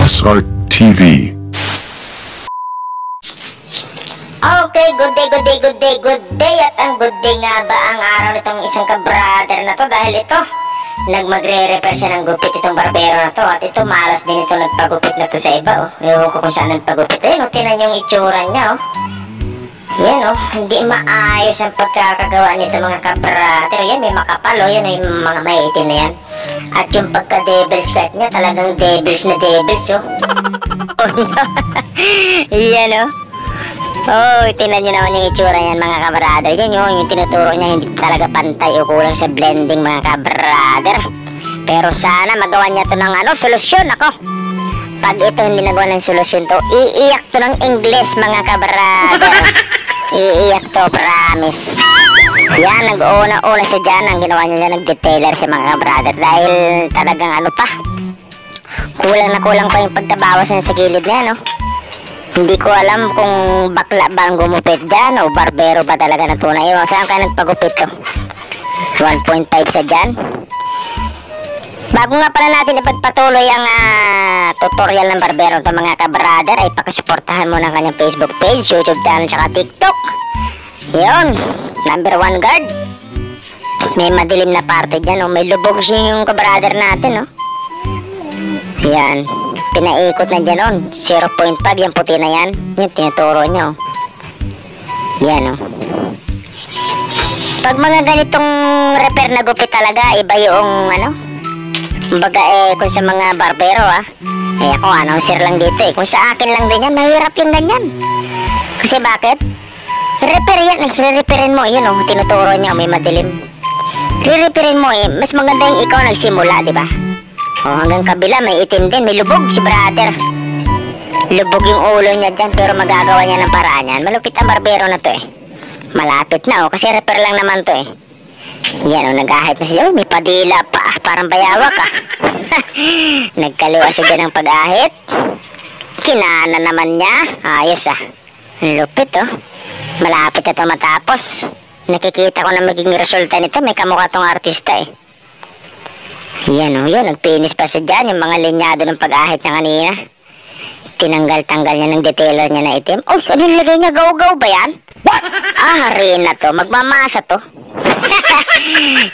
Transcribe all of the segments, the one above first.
SR TV. Okay, good day at ang good day nga ba ang araw nitong isang ka-brother na to dahil ito magre-repair siya ng gupit itong barbero na to at ito malas din ito nagpagupit na to sa iba ewan ko kung saan nagpagupit tinan yung itsura niya yan hindi maayos ang pagkakagawa nito mga ka-brother yan may makapal yan yung mga maiitim na yan at yung pagka-devil's cut niya talagang devils na devils yan tinan nyo naman yung itsura niyan mga ka-brother. Yan yung tinuturo niya hindi talaga pantay o kulang sa blending mga ka-brother. Pero sana magawa niya to ng solusyon ako. Pag ito hindi nagawa ng solusyon to, iiyak to ng English mga ka-brother. Iiyak to, promise. Yan, nag-una siya dyan. Ang ginawa niya nag-detailer siya mga ka-brother. Dahil talagang kulang pa yung pagtabawas niya sa gilid niya Hindi ko alam kung bakla ba ang gumupit dyan o barbero ba talaga na tunay. Saan ka nagpagupit to? 1.5 sa dyan. Bago nga pala natin ipagpatuloy ang tutorial ng barbero to mga ka-brother ay pakisuportahan mo ng kanyang Facebook page, YouTube channel, tsaka TikTok. Yun, number 1 guard. May madilim na parte dyan may lubog siya yung ka-brother natin Yan. Pinaikot na dyan 0.5 yung puti na yan. Yung tinuturo nyo. Yan Pag mga ganitong repair na gupit talaga, iba yung kumbaga kung sa mga barbero ako announcer lang dito kung sa akin lang din yan, mahirap yung ganyan. Kasi bakit? Repair yan re-repairin mo yun tinuturo nyo, may madilim. Re-repairin mo mas maganda yung ikaw nagsimula, diba? Hanggang kabila may itim din, may lubog si brother. Lubog yung ulo niya dyan pero magagawa niya ng paraan yan. Malupit ang barbero na to Malapit na kasi repair lang naman to Yan nag-ahit na siya. May padila pa parang bayawak Nagkaliwa siya dyan ng pag-ahit. Kinana naman niya. Ayos Lupit Malapit na ito matapos. Nakikita ko na magiging resulta nito. May kamukha tong artista Yan yun, nagpinis pa siya dyan. Yung mga linyado ng pag-ahit niya kanina. Tinanggal-tanggal niya ng detailer niya na itim. Ano nilagay niya? Gaw-gaw ba yan? What? Harina to, magmamasa to.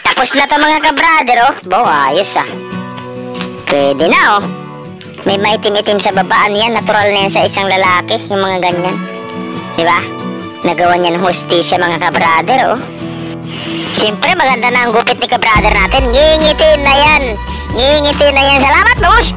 Tapos na to mga ka-brother ayos Pwede na May maitim-itim sa babaan yan. Natural na yan sa isang lalaki. Yung mga ganyan, diba? Nagawa niya ng hustisya mga ka-brother Siyempre maganda na ang gupit ni ka-brother natin. Ngingitin na yan. Salamat boss.